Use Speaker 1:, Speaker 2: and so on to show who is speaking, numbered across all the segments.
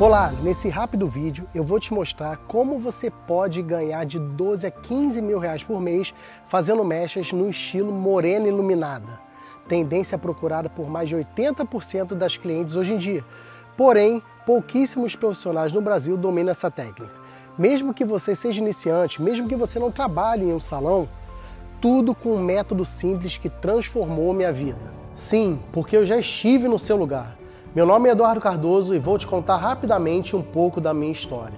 Speaker 1: Olá, nesse rápido vídeo eu vou te mostrar como você pode ganhar de 12 a 15 mil reais por mês fazendo mechas no estilo morena iluminada, tendência procurada por mais de 80% das clientes hoje em dia. Porém, pouquíssimos profissionais no Brasil dominam essa técnica. Mesmo que você seja iniciante, mesmo que você não trabalhe em um salão, tudo com um método simples que transformou minha vida. Sim, porque eu já estive no seu lugar. Meu nome é Eduardo Cardoso e vou te contar rapidamente um pouco da minha história.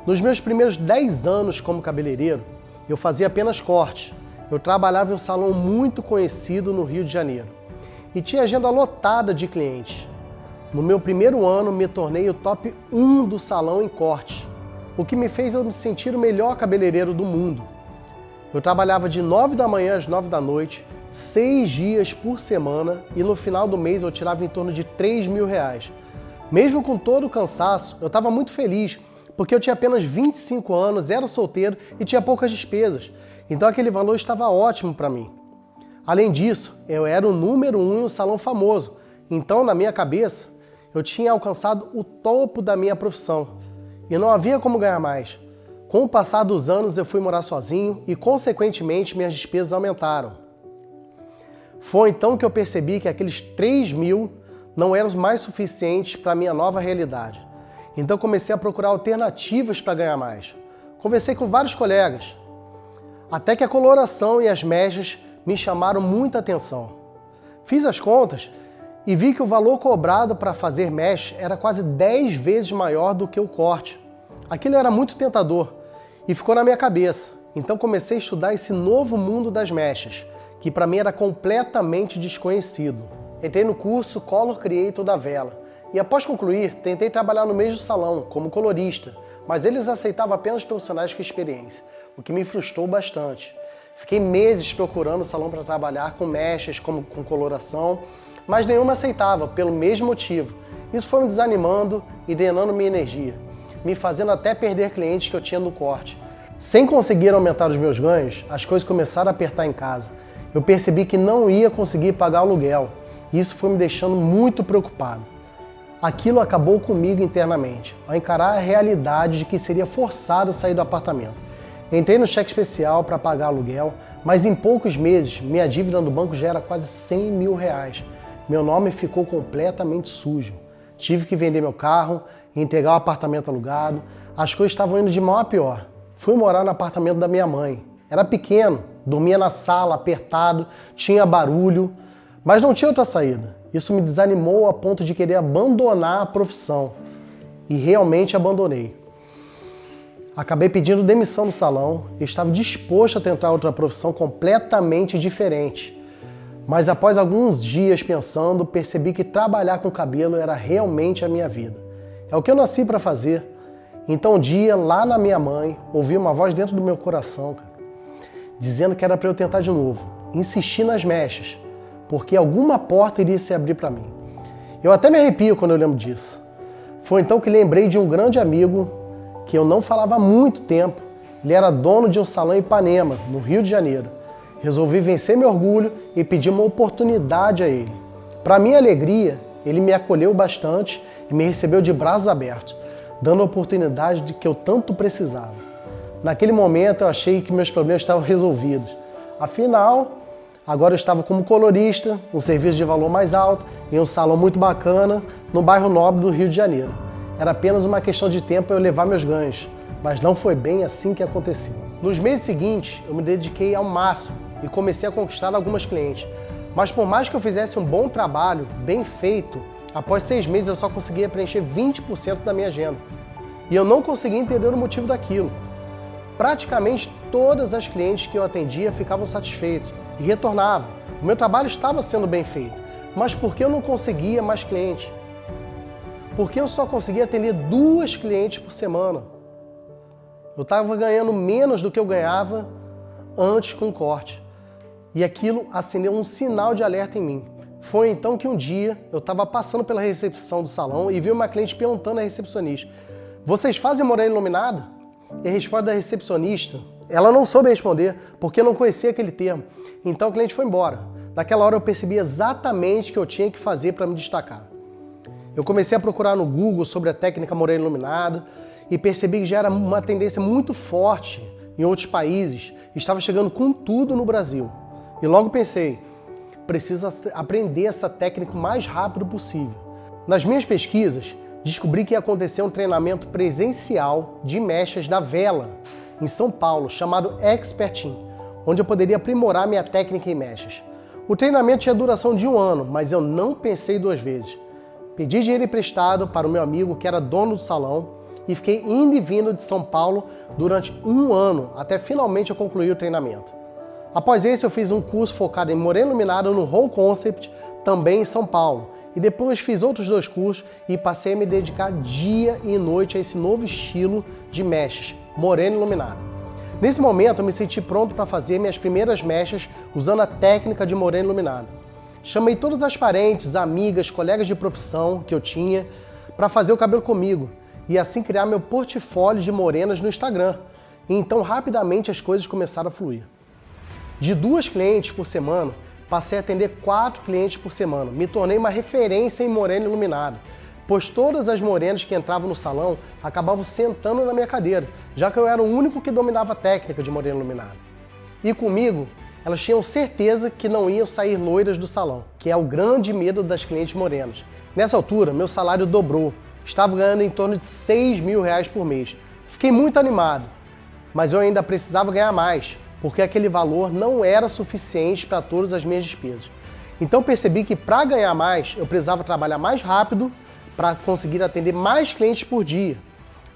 Speaker 1: Nos meus primeiros 10 anos como cabeleireiro, eu fazia apenas corte. Eu trabalhava em um salão muito conhecido no Rio de Janeiro e tinha agenda lotada de clientes. No meu primeiro ano, me tornei o top 1 do salão em corte, o que me fez eu me sentir o melhor cabeleireiro do mundo. Eu trabalhava de 9 da manhã às 9 da noite, 6 dias por semana e no final do mês eu tirava em torno de 3 mil reais. Mesmo com todo o cansaço, eu estava muito feliz, porque eu tinha apenas 25 anos, era solteiro e tinha poucas despesas. Então aquele valor estava ótimo para mim. Além disso, eu era o número 1 em um salão famoso. Então, na minha cabeça, eu tinha alcançado o topo da minha profissão e não havia como ganhar mais. Com o passar dos anos, eu fui morar sozinho e, consequentemente, minhas despesas aumentaram. Foi então que eu percebi que aqueles 3 mil não eram mais suficientes para a minha nova realidade. Então comecei a procurar alternativas para ganhar mais. Conversei com vários colegas, até que a coloração e as mechas me chamaram muita atenção. Fiz as contas e vi que o valor cobrado para fazer mecha era quase 10 vezes maior do que o corte. Aquilo era muito tentador e ficou na minha cabeça. Então comecei a estudar esse novo mundo das mechas, que para mim era completamente desconhecido. Entrei no curso Color Creator da Vela e após concluir, tentei trabalhar no mesmo salão como colorista, mas eles aceitavam apenas profissionais com experiência, o que me frustrou bastante. Fiquei meses procurando o salão para trabalhar com mechas, com coloração, mas nenhuma aceitava, pelo mesmo motivo. Isso foi me desanimando e drenando minha energia, me fazendo até perder clientes que eu tinha no corte. Sem conseguir aumentar os meus ganhos, as coisas começaram a apertar em casa. Eu percebi que não ia conseguir pagar o aluguel e isso foi me deixando muito preocupado. Aquilo acabou comigo internamente, ao encarar a realidade de que seria forçado a sair do apartamento. Entrei no cheque especial para pagar aluguel, mas em poucos meses minha dívida no banco já era quase 100 mil reais. Meu nome ficou completamente sujo. Tive que vender meu carro, entregar o apartamento alugado. As coisas estavam indo de mal a pior. Fui morar no apartamento da minha mãe. Era pequeno, dormia na sala, apertado, tinha barulho, mas não tinha outra saída. Isso me desanimou a ponto de querer abandonar a profissão. E realmente abandonei. Acabei pedindo demissão do salão e estava disposto a tentar outra profissão completamente diferente. Mas após alguns dias pensando, percebi que trabalhar com cabelo era realmente a minha vida. É o que eu nasci para fazer. Então um dia, lá na minha mãe, ouvi uma voz dentro do meu coração, dizendo que era para eu tentar de novo. Insisti nas mechas, porque alguma porta iria se abrir para mim. Eu até me arrepio quando eu lembro disso. Foi então que lembrei de um grande amigo que eu não falava há muito tempo. Ele era dono de um salão em Ipanema, no Rio de Janeiro. Resolvi vencer meu orgulho e pedir uma oportunidade a ele. Para minha alegria, ele me acolheu bastante e me recebeu de braços abertos, dando a oportunidade de que eu tanto precisava. Naquele momento eu achei que meus problemas estavam resolvidos. Afinal, agora eu estava como colorista, um serviço de valor mais alto, em um salão muito bacana, no bairro nobre do Rio de Janeiro. Era apenas uma questão de tempo eu levar meus ganhos, mas não foi bem assim que aconteceu. Nos meses seguintes, eu me dediquei ao máximo e comecei a conquistar algumas clientes. Mas por mais que eu fizesse um bom trabalho, bem feito, após 6 meses eu só conseguia preencher 20% da minha agenda. E eu não conseguia entender o motivo daquilo. Praticamente todas as clientes que eu atendia ficavam satisfeitas e retornavam. O meu trabalho estava sendo bem feito, mas por que eu não conseguia mais clientes? Porque eu só conseguia atender 2 clientes por semana. Eu estava ganhando menos do que eu ganhava antes com o corte. E aquilo acendeu um sinal de alerta em mim. Foi então que um dia eu estava passando pela recepção do salão e vi uma cliente perguntando à recepcionista: "Vocês fazem morena iluminada?" E a resposta da recepcionista, ela não soube responder, porque eu não conhecia aquele termo. Então o cliente foi embora. Naquela hora eu percebi exatamente o que eu tinha que fazer para me destacar. Eu comecei a procurar no Google sobre a técnica morena iluminada e percebi que já era uma tendência muito forte em outros países e estava chegando com tudo no Brasil. E logo pensei, preciso aprender essa técnica o mais rápido possível. Nas minhas pesquisas, descobri que ia acontecer um treinamento presencial de mechas da vela em São Paulo, chamado Expertin, onde eu poderia aprimorar minha técnica em mechas. O treinamento tinha duração de 1 ano, mas eu não pensei 2 vezes. Pedi dinheiro emprestado para o meu amigo, que era dono do salão, e fiquei indo e vindo de São Paulo durante 1 ano, até finalmente eu concluir o treinamento. Após esse, eu fiz um curso focado em morena iluminada no Home Concept, também em São Paulo. E depois fiz outros 2 cursos e passei a me dedicar dia e noite a esse novo estilo de mechas, morena iluminada. Nesse momento, eu me senti pronto para fazer minhas primeiras mechas usando a técnica de morena iluminada. Chamei todas as parentes, amigas, colegas de profissão que eu tinha para fazer o cabelo comigo e assim criar meu portfólio de morenas no Instagram. E então, rapidamente, as coisas começaram a fluir. De 2 clientes por semana, passei a atender 4 clientes por semana. Me tornei uma referência em morena iluminada, pois todas as morenas que entravam no salão acabavam sentando na minha cadeira, já que eu era o único que dominava a técnica de morena iluminada. E comigo, elas tinham certeza que não iam sair loiras do salão, que é o grande medo das clientes morenas. Nessa altura, meu salário dobrou. Estava ganhando em torno de R$6.000 por mês. Fiquei muito animado, mas eu ainda precisava ganhar mais, porque aquele valor não era suficiente para todas as minhas despesas. Então percebi que para ganhar mais, eu precisava trabalhar mais rápido para conseguir atender mais clientes por dia.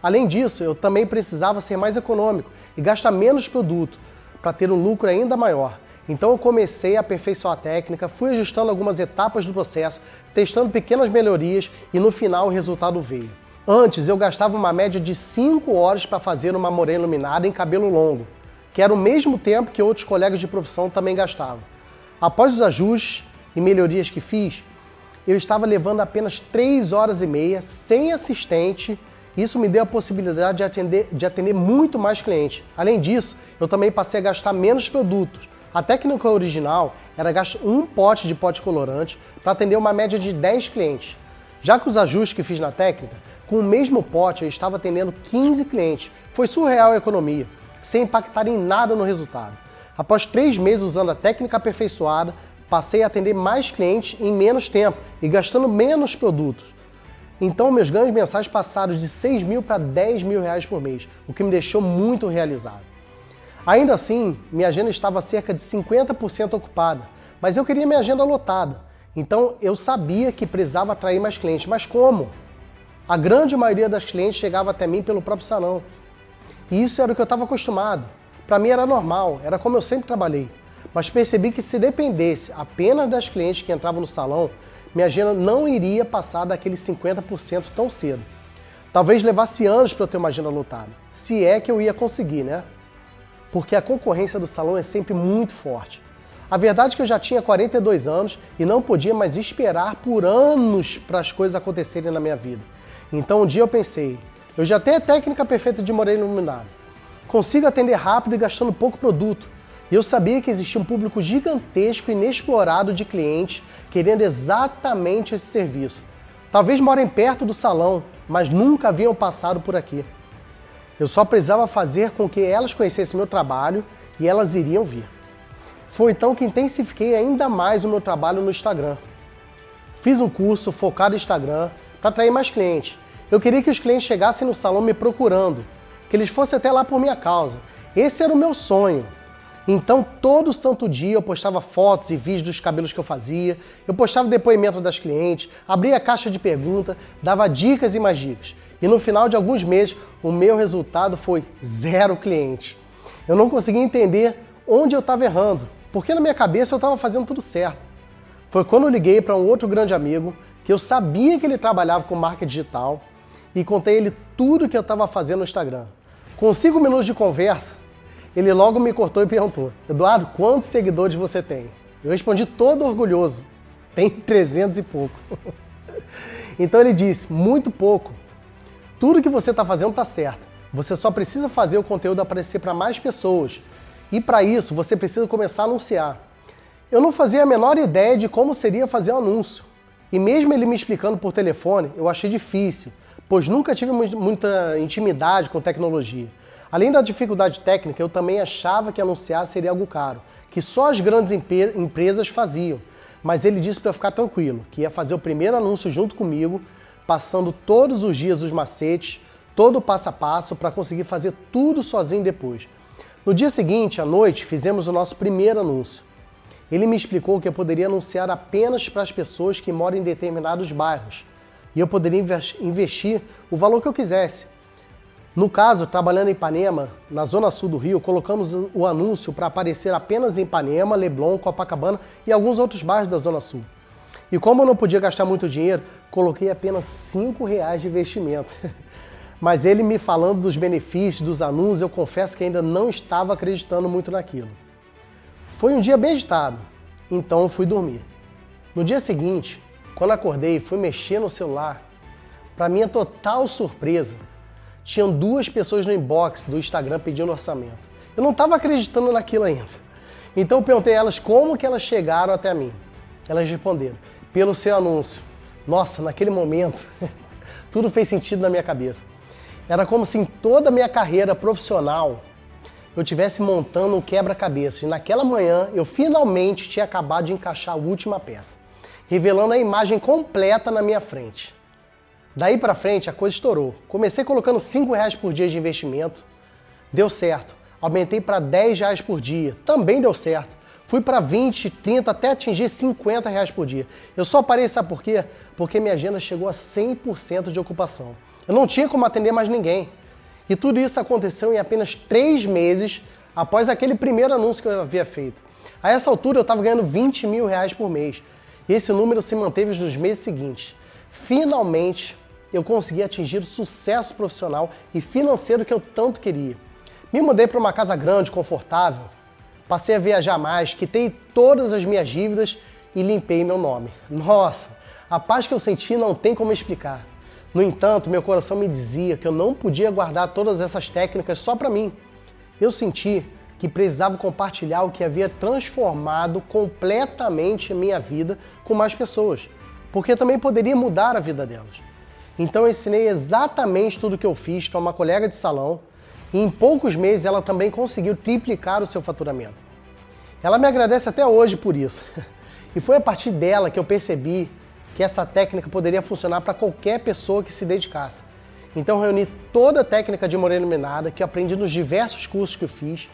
Speaker 1: Além disso, eu também precisava ser mais econômico e gastar menos produto para ter um lucro ainda maior. Então eu comecei a aperfeiçoar a técnica, fui ajustando algumas etapas do processo, testando pequenas melhorias e no final o resultado veio. Antes eu gastava uma média de 5 horas para fazer uma morena iluminada em cabelo longo, que era o mesmo tempo que outros colegas de profissão também gastavam. Após os ajustes e melhorias que fiz, eu estava levando apenas 3 horas e meia, sem assistente. Isso me deu a possibilidade de atender muito mais clientes. Além disso, eu também passei a gastar menos produtos. A técnica original era gastar 1 pote de pote colorante para atender uma média de 10 clientes. Já que os ajustes que fiz na técnica, com o mesmo pote eu estava atendendo 15 clientes. Foi surreal a economia, sem impactar em nada no resultado. Após 3 meses usando a técnica aperfeiçoada, passei a atender mais clientes em menos tempo e gastando menos produtos. Então meus ganhos mensais passaram de R$6.000 para R$10.000 por mês, o que me deixou muito realizado. Ainda assim, minha agenda estava cerca de 50% ocupada, mas eu queria minha agenda lotada. Então eu sabia que precisava atrair mais clientes, mas como? A grande maioria das clientes chegava até mim pelo próprio salão. E isso era o que eu estava acostumado. Para mim era normal, era como eu sempre trabalhei. Mas percebi que se dependesse apenas das clientes que entravam no salão, minha agenda não iria passar daqueles 50% tão cedo. Talvez levasse anos para eu ter uma agenda lotada. Se é que eu ia conseguir, né? Porque a concorrência do salão é sempre muito forte. A verdade é que eu já tinha 42 anos e não podia mais esperar por anos para as coisas acontecerem na minha vida. Então um dia eu pensei, eu já tenho a técnica perfeita de morena iluminada. Consigo atender rápido e gastando pouco produto. E eu sabia que existia um público gigantesco e inexplorado de clientes querendo exatamente esse serviço. Talvez morem perto do salão, mas nunca haviam passado por aqui. Eu só precisava fazer com que elas conhecessem meu trabalho e elas iriam vir. Foi então que intensifiquei ainda mais o meu trabalho no Instagram. Fiz um curso focado no Instagram para atrair mais clientes. Eu queria que os clientes chegassem no salão me procurando, que eles fossem até lá por minha causa. Esse era o meu sonho. Então, todo santo dia eu postava fotos e vídeos dos cabelos que eu fazia, eu postava depoimento das clientes, abria a caixa de pergunta, dava dicas e mais dicas. E no final de alguns meses, o meu resultado foi 0 clientes. Eu não conseguia entender onde eu estava errando, porque na minha cabeça eu estava fazendo tudo certo. Foi quando eu liguei para um outro grande amigo, que eu sabia que ele trabalhava com marketing digital, e contei a ele tudo que eu estava fazendo no Instagram. Com 5 minutos de conversa, ele logo me cortou e perguntou, Eduardo, quantos seguidores você tem? Eu respondi todo orgulhoso, tem 300 e pouco. Então ele disse, muito pouco. Tudo que você está fazendo está certo. Você só precisa fazer o conteúdo aparecer para mais pessoas. E para isso, você precisa começar a anunciar. Eu não fazia a menor ideia de como seria fazer um anúncio. E mesmo ele me explicando por telefone, eu achei difícil, pois nunca tive muita intimidade com tecnologia. Além da dificuldade técnica, eu também achava que anunciar seria algo caro, que só as grandes empresas faziam. Mas ele disse para eu ficar tranquilo, que ia fazer o primeiro anúncio junto comigo, passando todos os dias os macetes, todo o passo a passo para conseguir fazer tudo sozinho depois. No dia seguinte, à noite, fizemos o nosso primeiro anúncio. Ele me explicou que eu poderia anunciar apenas para as pessoas que moram em determinados bairros e eu poderia investir o valor que eu quisesse. No caso, trabalhando em Ipanema, na zona sul do Rio, colocamos o anúncio para aparecer apenas em Ipanema, Leblon, Copacabana e alguns outros bairros da zona sul. E como eu não podia gastar muito dinheiro, coloquei apenas R$5 de investimento. Mas ele me falando dos benefícios, dos anúncios, eu confesso que ainda não estava acreditando muito naquilo. Foi um dia bem agitado, então eu fui dormir. No dia seguinte, quando acordei e fui mexer no celular, para minha total surpresa, tinham 2 pessoas no inbox do Instagram pedindo orçamento. Eu não estava acreditando naquilo ainda. Então eu perguntei a elas como que elas chegaram até mim. Elas responderam, pelo seu anúncio. Nossa, naquele momento, tudo fez sentido na minha cabeça. Era como se em toda a minha carreira profissional eu estivesse montando um quebra-cabeça. E naquela manhã eu finalmente tinha acabado de encaixar a última peça, revelando a imagem completa na minha frente. Daí pra frente a coisa estourou. Comecei colocando R$5 por dia de investimento, deu certo. Aumentei para R$10 por dia, também deu certo. Fui para 20, 30, até atingir R$50 por dia. Eu só parei, sabe por quê? Porque minha agenda chegou a 100% de ocupação. Eu não tinha como atender mais ninguém. E tudo isso aconteceu em apenas 3 meses após aquele primeiro anúncio que eu havia feito. A essa altura eu estava ganhando R$20 mil por mês. E esse número se manteve nos meses seguintes. Finalmente, eu consegui atingir o sucesso profissional e financeiro que eu tanto queria. Me mudei para uma casa grande, confortável, passei a viajar mais, quitei todas as minhas dívidas e limpei meu nome. Nossa, a paz que eu senti não tem como explicar. No entanto, meu coração me dizia que eu não podia guardar todas essas técnicas só para mim. Eu senti que precisava compartilhar o que havia transformado completamente a minha vida com mais pessoas, porque também poderia mudar a vida delas. Então eu ensinei exatamente tudo o que eu fiz para uma colega de salão e em poucos meses ela também conseguiu triplicar o seu faturamento. Ela me agradece até hoje por isso. E foi a partir dela que eu percebi que essa técnica poderia funcionar para qualquer pessoa que se dedicasse. Então eu reuni toda a técnica de morena iluminada que eu aprendi nos diversos cursos que eu fiz,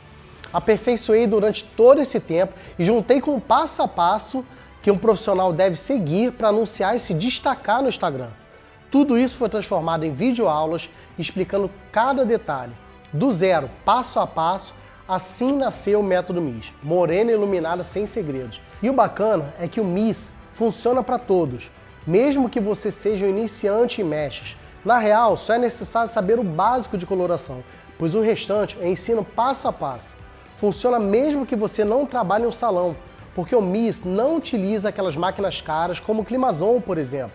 Speaker 1: aperfeiçoei durante todo esse tempo e juntei com o passo a passo que um profissional deve seguir para anunciar e se destacar no Instagram. Tudo isso foi transformado em videoaulas explicando cada detalhe, do zero, passo a passo. Assim nasceu o método MIS, Morena Iluminada Sem Segredos. E o bacana é que o MIS funciona para todos, mesmo que você seja um iniciante em mechas. Na real, só é necessário saber o básico de coloração, pois o restante é ensino passo a passo. Funciona mesmo que você não trabalhe em um salão, porque o MIS não utiliza aquelas máquinas caras como o Climazon, por exemplo,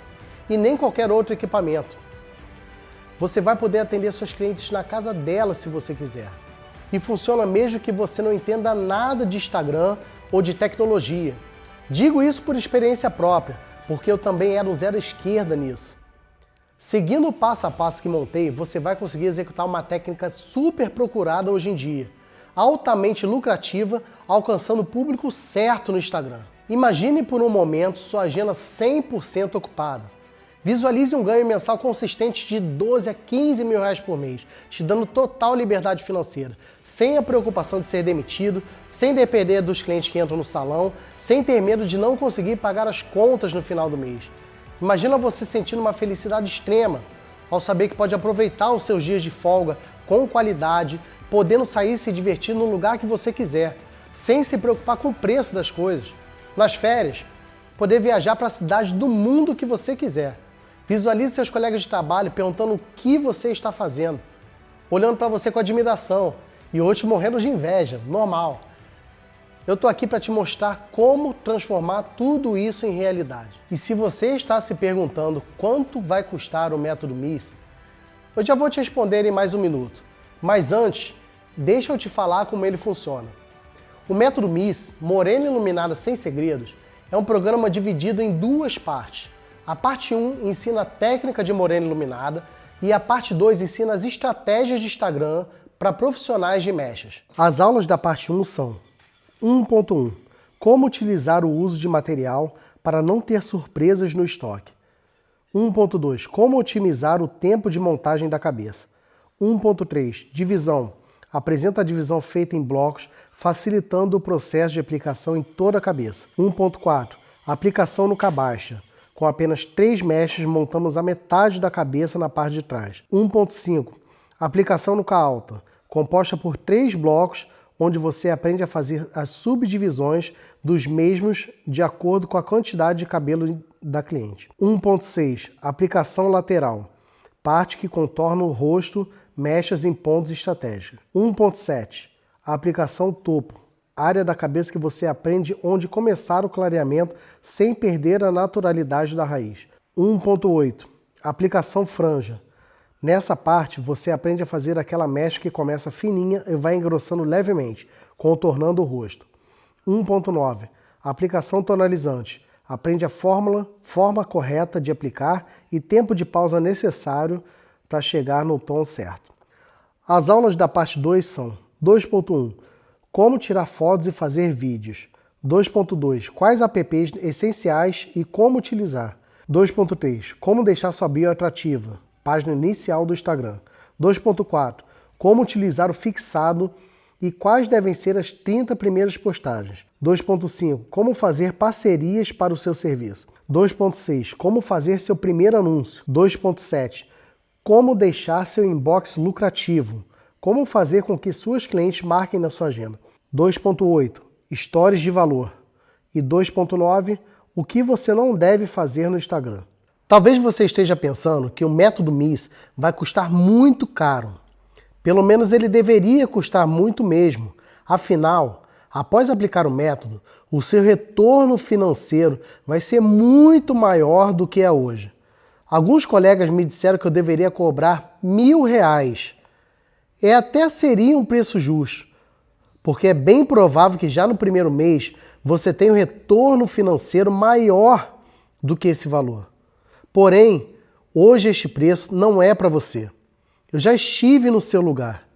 Speaker 1: e nem qualquer outro equipamento. Você vai poder atender suas clientes na casa delas se você quiser. E funciona mesmo que você não entenda nada de Instagram ou de tecnologia. Digo isso por experiência própria, porque eu também era um zero à esquerda nisso. Seguindo o passo a passo que montei, você vai conseguir executar uma técnica super procurada hoje em dia, altamente lucrativa, alcançando o público certo no Instagram. Imagine por um momento sua agenda 100% ocupada. Visualize um ganho mensal consistente de 12 a 15 mil reais por mês, te dando total liberdade financeira, sem a preocupação de ser demitido, sem depender dos clientes que entram no salão, sem ter medo de não conseguir pagar as contas no final do mês. Imagina você sentindo uma felicidade extrema ao saber que pode aproveitar os seus dias de folga com qualidade, podendo sair e se divertir no lugar que você quiser, sem se preocupar com o preço das coisas. Nas férias, poder viajar para a cidade do mundo que você quiser. Visualize seus colegas de trabalho perguntando o que você está fazendo, olhando para você com admiração e outros morrendo de inveja, normal. Eu estou aqui para te mostrar como transformar tudo isso em realidade. E se você está se perguntando quanto vai custar o método MIS, eu já vou te responder em mais um minuto. Mas antes, deixa eu te falar como ele funciona. O método MIS, Morena Iluminada Sem Segredos, é um programa dividido em 2 partes. A parte 1 ensina a técnica de morena iluminada e a parte 2 ensina as estratégias de Instagram para profissionais de mechas. As aulas da parte 1 são 1.1 Como utilizar o uso de material para não ter surpresas no estoque. 1.2 Como otimizar o tempo de montagem da cabeça. 1.3 Divisão. Apresenta a divisão feita em blocos, facilitando o processo de aplicação em toda a cabeça. 1.4 Aplicação no K-baixa. Com apenas 3 mechas, montamos a metade da cabeça na parte de trás. 1.5 Aplicação no K-alta. Composta por 3 blocos, onde você aprende a fazer as subdivisões dos mesmos de acordo com a quantidade de cabelo da cliente. 1.6 Aplicação lateral. Parte que contorna o rosto, mechas em pontos estratégicos. 1.7 Aplicação topo. Área da cabeça que você aprende onde começar o clareamento sem perder a naturalidade da raiz. 1.8 Aplicação franja. Nessa parte, você aprende a fazer aquela mecha que começa fininha e vai engrossando levemente, contornando o rosto. 1.9 Aplicação tonalizante. Aprende a forma correta de aplicar e tempo de pausa necessário para chegar no tom certo. As aulas da parte 2 são 2.1 Como tirar fotos e fazer vídeos. 2.2 Quais apps essenciais e como utilizar. 2.3 Como deixar sua bio atrativa. Página inicial do Instagram. 2.4 Como utilizar o fixado e quais devem ser as 30 primeiras postagens. 2.5 Como fazer parcerias para o seu serviço. 2.6 Como fazer seu primeiro anúncio. 2.7 Como deixar seu inbox lucrativo. Como fazer com que suas clientes marquem na sua agenda. 2.8 Stories de valor. E 2.9 O que você não deve fazer no Instagram. Talvez você esteja pensando que o método MIS vai custar muito caro. Pelo menos ele deveria custar muito mesmo. Afinal, após aplicar o método, o seu retorno financeiro vai ser muito maior do que é hoje. Alguns colegas me disseram que eu deveria cobrar R$1.000. Até seria um preço justo, porque é bem provável que já no primeiro mês você tenha um retorno financeiro maior do que esse valor. Porém, hoje este preço não é para você. Eu já estive no seu lugar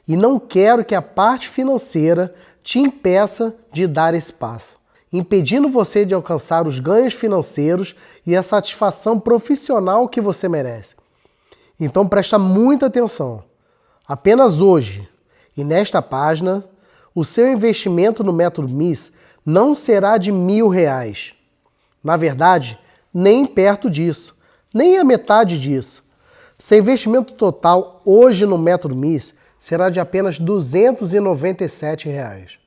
Speaker 1: e não quero que a parte financeira te impeça de dar esse passo, impedindo você de alcançar os ganhos financeiros e a satisfação profissional que você merece. Então presta muita atenção. Apenas hoje e nesta página, o seu investimento no método MIS não será de R$1.000. Na verdade, nem perto disso, nem a metade disso. Seu investimento total hoje no método MIS será de apenas R$ 297.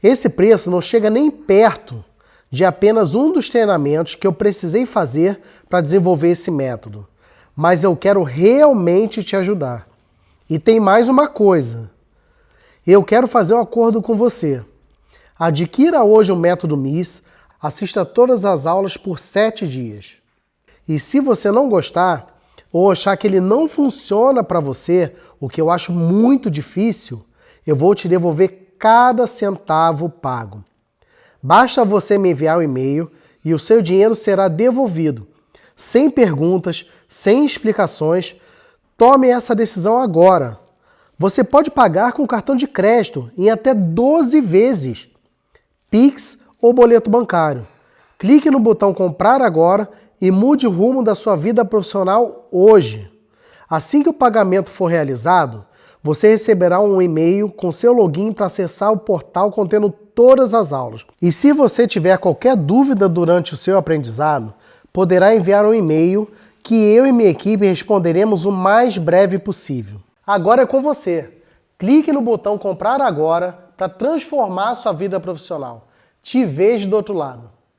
Speaker 1: Esse preço não chega nem perto de apenas um dos treinamentos que eu precisei fazer para desenvolver esse método. Mas eu quero realmente te ajudar. E tem mais uma coisa. Eu quero fazer um acordo com você. Adquira hoje o método MIS, assista a todas as aulas por 7 dias. E se você não gostar, ou achar que ele não funciona para você, o que eu acho muito difícil, eu vou te devolver cada centavo pago. Basta você me enviar um e-mail e o seu dinheiro será devolvido. Sem perguntas, sem explicações. Tome essa decisão agora. Você pode pagar com cartão de crédito em até 12 vezes. Pix ou boleto bancário. Clique no botão comprar agora e mude o rumo da sua vida profissional hoje. Assim que o pagamento for realizado, você receberá um e-mail com seu login para acessar o portal contendo todas as aulas. E se você tiver qualquer dúvida durante o seu aprendizado, poderá enviar um e-mail que eu e minha equipe responderemos o mais breve possível. Agora é com você. Clique no botão comprar agora para transformar a sua vida profissional. Te vejo do outro lado.